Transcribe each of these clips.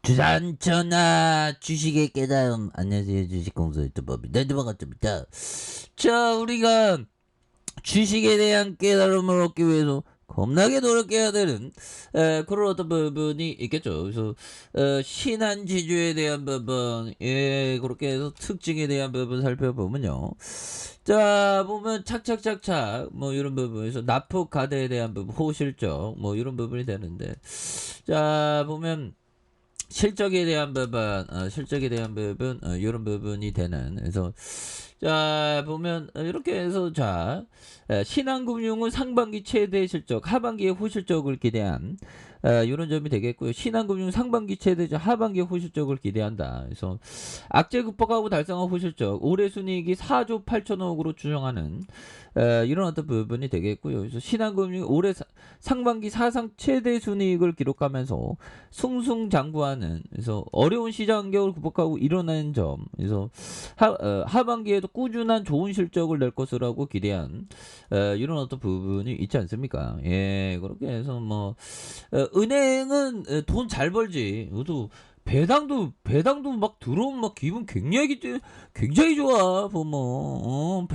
주산전화 주식의 깨달음. 안녕하세요, 주식공사 유튜버입니다. 네, 반갑습니다. 자, 우리가 주식에 대한 깨달음을 얻기 위해서 겁나게 노력해야 되는 그런 어떤 부분이 있겠죠. 그래서 신한지주에 대한 부분, 그렇게 해서 특징에 대한 부분 살펴보면요. 자, 보면 착착착착 뭐 이런 부분에서 납품가대에 대한 부분, 호실적 뭐 이런 부분이 되는데, 자, 보면 실적에 대한 부분, 실적에 대한 부분, 이런 부분이 되는. 그래서 자, 보면 이렇게 해서 자, 신한금융은 상반기 최대 실적, 하반기에 호실적을 기대한 이런 점이 되겠고요. 신한금융 상반기 최대, 하반기에 호실적을 기대한다. 그래서 악재 극복하고 달성한 호실적, 올해 순이익이 4조 8천억으로 추정하는 이런 어떤 부분이 되겠고요. 그래서 신한금융이 올해 상반기 사상 최대 순이익을 기록하면서 승승장구하는, 그래서 어려운 시장 환경을 극복하고 일어나는 점, 그래서 하반기에도 꾸준한 좋은 실적을 낼 것이라고 기대한 이런 어떤 부분이 있지 않습니까? 예, 그렇게 해서 뭐 은행은 돈 잘 벌지. 그래도 배당도 막 들어오면 막 기분 굉장히 좋아. 보면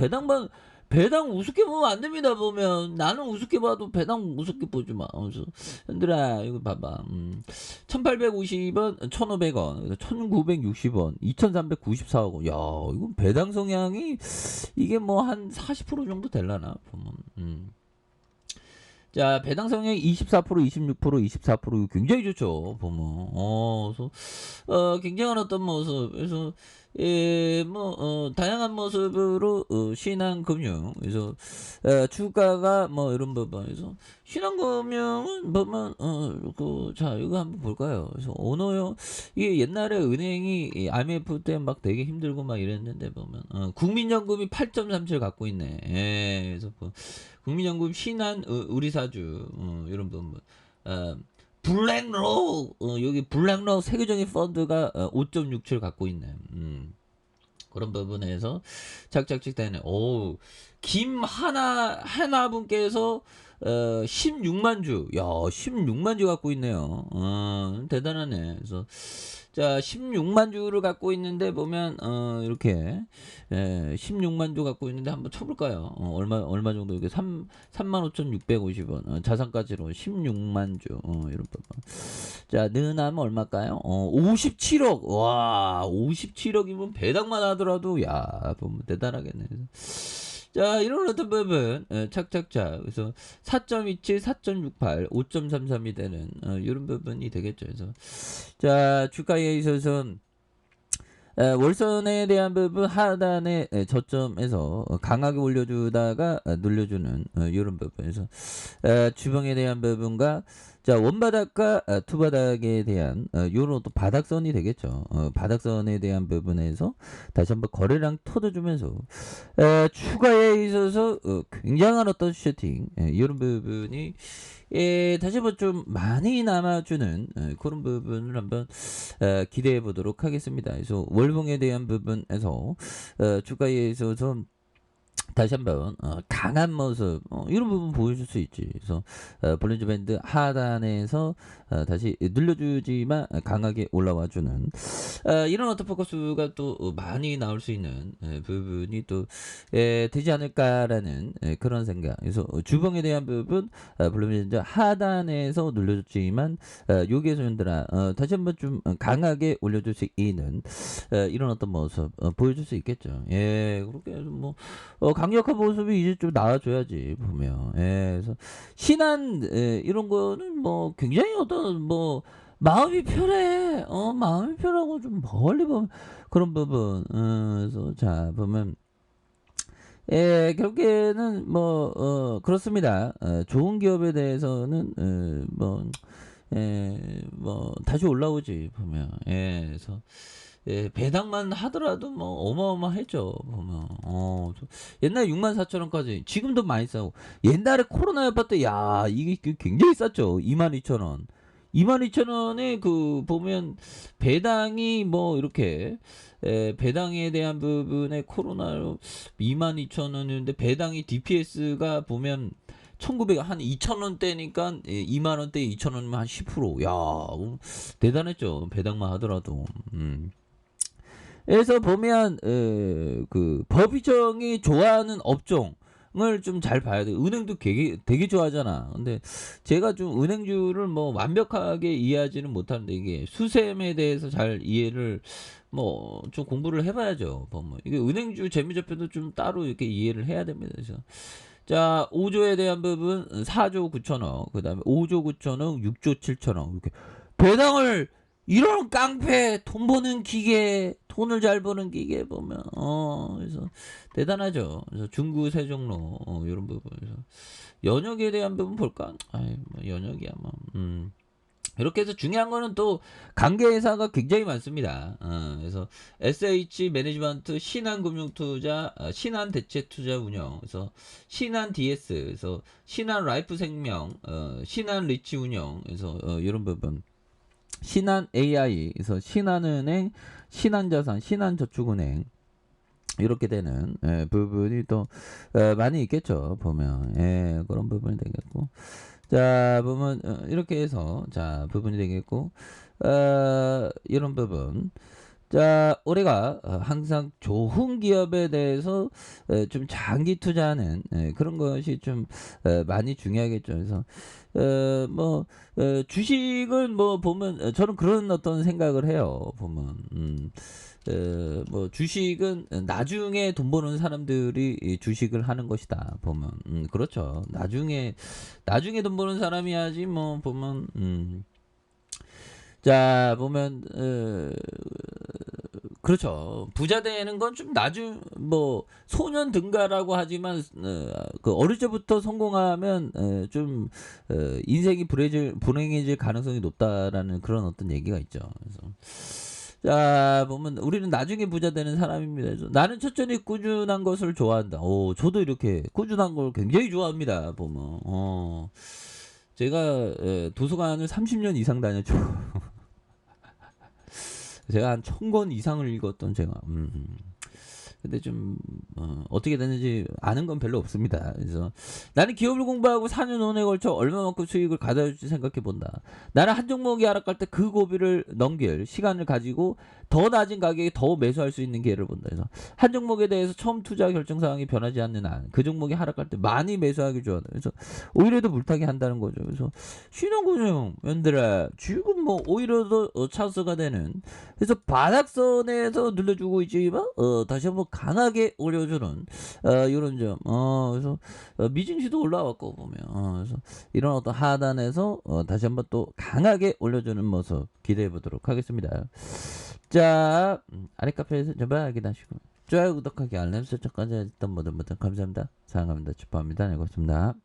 배당 우습게 보면 안 됩니다. 보면 나는 우습게 봐도 배당 우습게 보지 마. 그래서 얘들아 이거 봐봐. 1850원, 1500원, 1960원, 2394억 원. 야, 이거 배당 성향이 이게 뭐 한 40% 정도 될라나 보면. 자, 배당 성향이 24%, 26%, 24% 이거 굉장히 좋죠. 보면. 그래서 굉장한 어떤 모습. 그래서 뭐 다양한 모습으로 신한금융. 그래서 주가가 뭐 이런 부분에서 신한금융은 보면 자, 이거 한번 볼까요? 그래서 오너요. 이게 옛날에 은행이 이 IMF 때 막 되게 힘들고 막 이랬는데 보면 국민연금이 8.37 갖고 있네. 예. 그래서 국민연금 신한 우리사주 이런 부분. 블랙록 여기 블랙록 세계적인 펀드가 5.67 갖고 있네. 그런 부분에서 착착착 되네. 오, 김하나 분께서 16만 주. 야, 16만 주 갖고 있네요. 대단하네. 그래서 자, 16만 주를 갖고 있는데 보면 이렇게 16만 주 갖고 있는데 한번 쳐볼까요? 얼마 정도 이게 35,650원 자산가치로 16만 주 이런 부분. 자, 능하면 얼마일까요? 57억. 와, 57억이면 배당만 하더라도 야, 보면 대단하겠네. 자, 이런 어떤 부분 착착착. 그래서 4.27, 4.68, 5.33이 되는 이런 부분이 되겠죠. 그래서 자, 주가에 있어서 월선에 대한 부분 하단의 저점에서 강하게 올려주다가 눌려주는 이런 부분에서 주봉에 대한 부분과 자, 원바닥과 투바닥에 대한 요런 또 바닥선이 되겠죠. 바닥선에 대한 부분에서 다시 한번 거래량 터져주면서 추가에 있어서 굉장한 어떤 슈팅 이런 부분이 다시 한번 좀 많이 남아주는 그런 부분을 한번 기대해 보도록 하겠습니다. 그래서 월봉에 대한 부분에서 주가에 있어서 다시 한번 강한 모습 이런 부분 보여줄 수 있지. 그래서 볼린저 밴드 하단에서 다시 눌려주지만 강하게 올라와주는 이런 어떤 포커스가 또 많이 나올 수 있는 부분이 또 되지 않을까라는 그런 생각. 그래서 주봉에 대한 부분 볼린저 하단에서 눌려줬지만 여기에서 현들아 다시 한번 좀 강하게 올려줄 수 있는 이런 어떤 모습 보여줄 수 있겠죠. 예, 그렇게 해서 뭐 강력한 모습이 이제 좀 나와줘야지 보면. 그래서 신한 이런 거는 뭐 굉장히 어떤 뭐 마음이 편해. 마음이 편하고 좀 멀리 보면 그런 부분. 그래서 자 보면. 결국에는 뭐 그렇습니다. 좋은 기업에 대해서는 뭐 다시 올라오지 보면. 그래서 배당만 하더라도 뭐 어마어마했죠 보면. 옛날에 64,000원까지 지금도 많이 싸고 옛날에 코로나 여파 때 야 이게 굉장히 쌌죠. 22,000원. 22,000원에 그 보면 배당이 뭐 이렇게 배당에 대한 부분에 코로나로 22,000원이었는데 배당이 DPS가 보면 1900 한 2,000원대니까 2만 원대 2,000원이면 한 10%. 야, 대단했죠. 배당만 하더라도. 그래서 보면 그 법이정이 좋아하는 업종을 좀 잘 봐야 돼. 은행도 되게 좋아하잖아. 근데 제가 좀 은행주를 뭐 완벽하게 이해하지는 못하는데 이게 수셈에 대해서 잘 이해를 뭐 좀 공부를 해봐야죠. 보면 이게 은행주 재무제표도 좀 따로 이렇게 이해를 해야 됩니다. 그래서 자 5조에 대한 부분 4조 9천억, 그 다음에 5조 9천억, 6조 7천억 이렇게 배당을 이런 깡패 돈 버는 기계, 돈을 잘 버는 기계 보면 그래서 대단하죠. 그래서 중구 세종로 이런 부분에서 연역에 대한 부분 볼까? 아이 뭐 연역이야 뭐. 이렇게 해서 중요한 거는 또 관계회사가 굉장히 많습니다. 그래서 SH 매니지먼트, 신한금융투자, 신한대체투자운영, 그래서 신한 DS, 그래서 신한 라이프생명, 신한 리치운영, 그래서 이런 부분. 신한 AI, 그래서 신한은행, 신한자산, 신한저축은행 이렇게 되는 부분이 또 많이 있겠죠. 보면 그런 부분이 되겠고, 자 보면 이렇게 해서 자 부분이 되겠고, 이런 부분. 자 올해가 항상 좋은 기업에 대해서 좀 장기 투자하는 그런 것이 좀 많이 중요하겠죠. 그래서 뭐 주식은 뭐 보면 저는 그런 어떤 생각을 해요. 보면 뭐 주식은 나중에 돈 버는 사람들이 이 주식을 하는 것이다. 보면 그렇죠. 나중에 돈 버는 사람이 하지 뭐 보면 자 보면 그렇죠. 부자 되는 건 좀 나중 뭐 소년 등가라고 하지만 그 어릴 때부터 성공하면 좀 인생이 불행해질 가능성이 높다라는 그런 어떤 얘기가 있죠. 그래서 자 보면 우리는 나중에 부자 되는 사람입니다. 그래서 나는 천천히 꾸준한 것을 좋아한다. 오, 저도 이렇게 꾸준한 걸 굉장히 좋아합니다. 보면 제가 도서관을 30년 이상 다녔죠. 제가 한 1,000권 이상을 읽었던 제가 근데 좀 어떻게 됐는지 아는 건 별로 없습니다. 그래서 나는 기업을 공부하고 4년 5년에 걸쳐 얼마만큼 수익을 가져올지 생각해 본다. 나는 한 종목이 하락할 때 그 고비를 넘길 시간을 가지고 더 낮은 가격에 더 매수할 수 있는 기회를 본다. 그래서 한 종목에 대해서 처음 투자 결정 사항이 변하지 않는 한 그 종목이 하락할 때 많이 매수하기 좋아한다. 그래서 오히려 더 물타기 한다는 거죠. 그래서 신흥금융 연들아 지금 뭐 오히려 더 찬스가 되는, 그래서 바닥선에서 눌러주고 있지만 다시 한번 강하게 올려주는 이런 점. 그래서 미증시도 올라왔고 보면 그래서 이런 어떤 하단에서 다시 한번 또 강하게 올려주는 모습 기대해 보도록 하겠습니다. 자 아래 카페에서 전부 확인하시고 좋아요 구독하기 알람 설정까지 했던 모든 감사합니다. 사랑합니다. 축하합니다. 네, 고맙습니다.